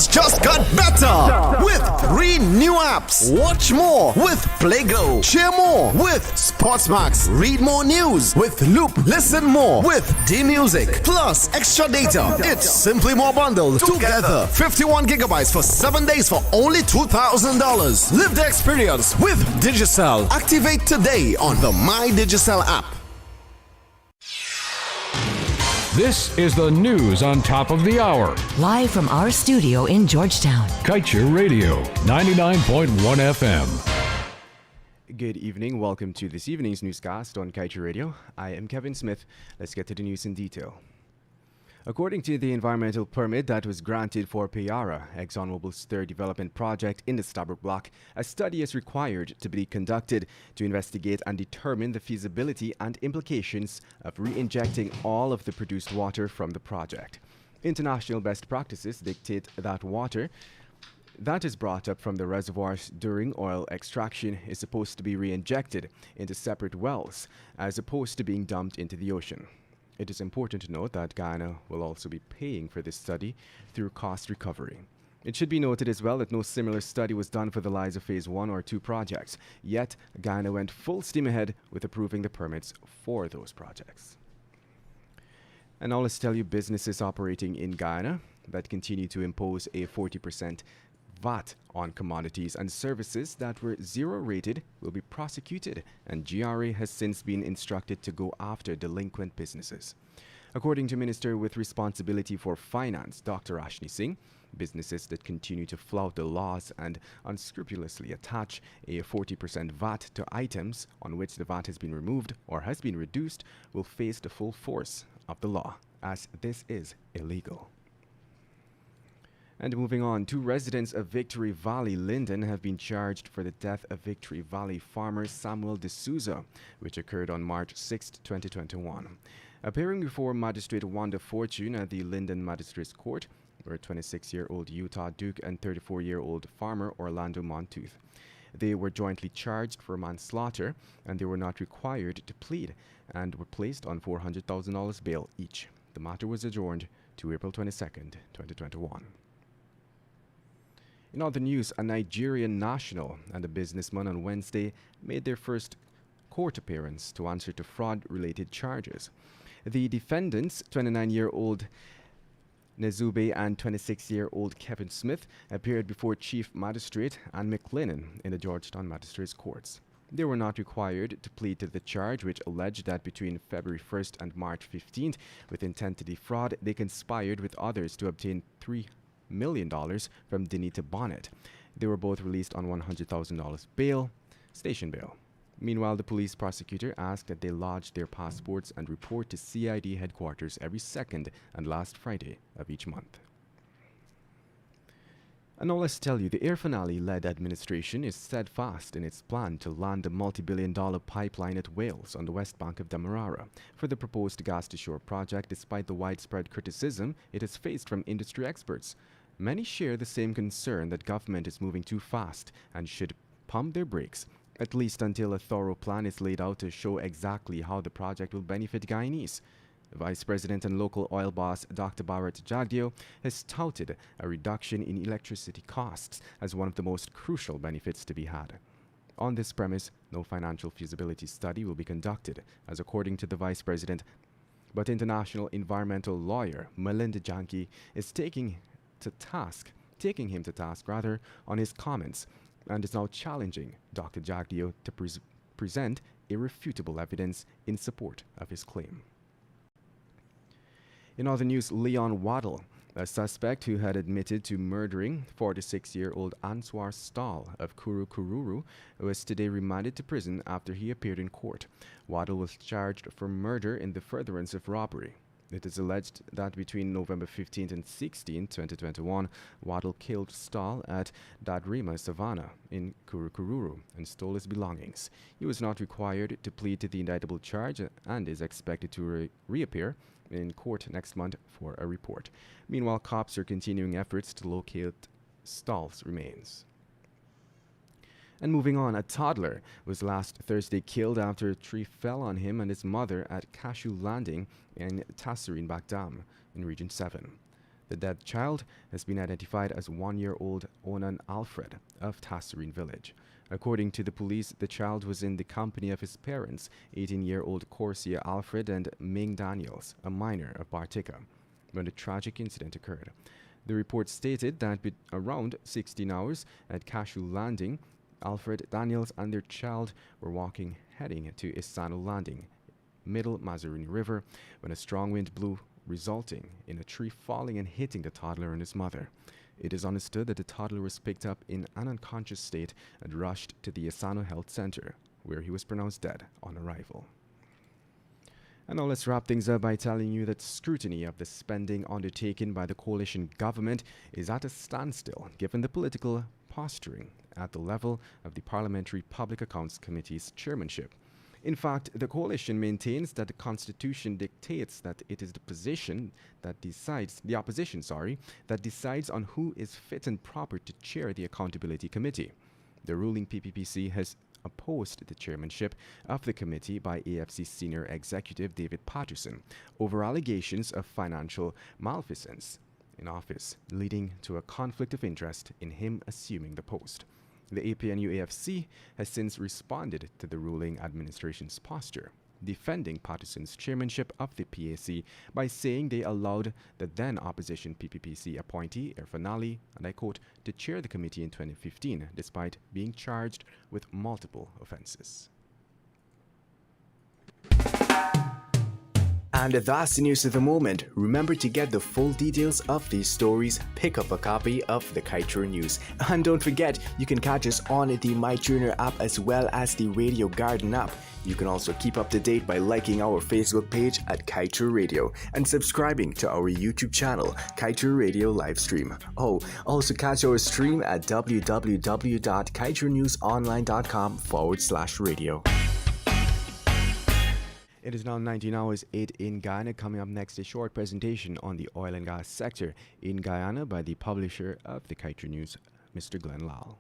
News just got better with 3 new apps. Watch more with PlayGlow. Share more with Sportsmax. Read more news with Loop. Listen more with D-Music. Plus extra data. It's simply more bundled together. 51 gigabytes for 7 days for only $2,000. Live the experience with Digicel. Activate today on the My Digicel app. This is the news on top of the hour. Live from our studio in Georgetown. Kaieteur Radio, 99.1 FM. Good evening. Welcome to this evening's newscast on Kaieteur Radio. I am Kevin Smith. Let's get to the news in detail. According to the environmental permit that was granted for Payara, ExxonMobil's third development project in the Stabroek Block, a study is required to be conducted to investigate and determine the feasibility and implications of re-injecting all of the produced water from the project. International best practices dictate that water that is brought up from the reservoirs during oil extraction is supposed to be re-injected into separate wells as opposed to being dumped into the ocean. It is important to note that Guyana will also be paying for this study through cost recovery. It should be noted as well that no similar study was done for the Liza Phase 1 or 2 projects, yet Guyana went full steam ahead with approving the permits for those projects. And now let's tell you businesses operating in Guyana that continue to impose a 40% VAT on commodities and services that were zero rated will be prosecuted, and GRA has since been instructed to go after delinquent businesses. According to Minister with Responsibility for Finance, Dr. Ashni Singh, businesses that continue to flout the laws and unscrupulously attach a 40% VAT to items on which the VAT has been removed or has been reduced will face the full force of the law, as this is illegal. And moving on, 2 residents of Victory Valley, Linden, have been charged for the death of Victory Valley farmer Samuel D'Souza, which occurred on March 6, 2021. Appearing before Magistrate Wanda Fortune at the Linden Magistrates Court were 26-year-old Utah Duke and 34-year-old farmer Orlando Montooth. They were jointly charged for manslaughter, and they were not required to plead and were placed on $400,000 bail each. The matter was adjourned to April 22, 2021. In other news, a Nigerian national and a businessman on Wednesday made their first court appearance to answer to fraud-related charges. The defendants, 29-year-old Nezube and 26-year-old Kevin Smith, appeared before Chief Magistrate Ann McLennan in the Georgetown Magistrates Courts. They were not required to plead to the charge, which alleged that between February 1st and March 15th, with intent to defraud, they conspired with others to obtain $3 million from Denita Bonnet. They were both released on $100,000 bail, station bail. Meanwhile, the police prosecutor asked that they lodge their passports and report to CID headquarters every second and last Friday of each month. And now let's tell you, the Air Finale-led administration is steadfast in its plan to land a multi-billion-dollar pipeline at Wales on the west bank of Demerara for the proposed gas-to-shore project, despite the widespread criticism it has faced from industry experts. Many share the same concern that government is moving too fast and should pump their brakes, at least until a thorough plan is laid out to show exactly how the project will benefit Guyanese. Vice President and local oil boss Dr. Bharat Jagdeo has touted a reduction in electricity costs as one of the most crucial benefits to be had. On this premise, no financial feasibility study will be conducted, as according to the Vice President, but international environmental lawyer Melinda Janke is taking him to task on his comments, and is now challenging Dr. Jagdeo to present irrefutable evidence in support of his claim. In other news, Leon Waddle, a suspect who had admitted to murdering 46-year-old Answar Stahl of Kururu, was today remanded to prison after he appeared in court. Waddle was charged for murder in the furtherance of robbery. It is alleged that between November 15 and 16, 2021, Waddle killed Stahl at Dadrima Savannah in Kururu and stole his belongings. He was not required to plead to the indictable charge and is expected to reappear in court next month for a report. Meanwhile, cops are continuing efforts to locate Stahl's remains. And moving on, a toddler was last Thursday killed after a tree fell on him and his mother at Cashew Landing in Tasserin Bagdam in Region 7. The dead child has been identified as 1-year-old Onan Alfred of Tasserine Village. According to the police, the child was in the company of his parents, 18-year-old Corsia Alfred and Ming Daniels, a minor of Bartica, when the tragic incident occurred. The report stated that around 16 hours at Cashew Landing, Alfred, Daniels and their child were walking heading to Isano Landing, Middle Mazaruni River, when a strong wind blew, resulting in a tree falling and hitting the toddler and his mother. It is understood that the toddler was picked up in an unconscious state and rushed to the Asano Health Center, where he was pronounced dead on arrival. And now let's wrap things up by telling you that scrutiny of the spending undertaken by the coalition government is at a standstill, given the political posturing at the level of the Parliamentary Public Accounts Committee's chairmanship. In fact, the coalition maintains that the Constitution dictates that it is the opposition that decides on who is fit and proper to chair the Accountability Committee. The ruling PPPC has opposed the chairmanship of the committee by AFC senior executive David Patterson over allegations of financial malfeasance in office, leading to a conflict of interest in him assuming the post. The APNU-AFC has since responded to the ruling administration's posture, defending Patterson's chairmanship of the PAC by saying they allowed the then opposition PPPC appointee Irfan Ali, and I quote, to chair the committee in 2015 despite being charged with multiple offenses. And that's the news of the moment. Remember to get the full details of these stories, pick up a copy of the Kaieteur News. And don't forget, you can catch us on the MyTuner app as well as the Radio Garden app. You can also keep up to date by liking our Facebook page at Kaieteur Radio and subscribing to our YouTube channel, Kaieteur Radio Livestream. Oh, also catch our stream at www.kaieteurnewsonline.com/radio. It is now 19 hours 8 in Guyana. Coming up next, a short presentation on the oil and gas sector in Guyana by the publisher of the Kaieteur News, Mr. Glenn Lal.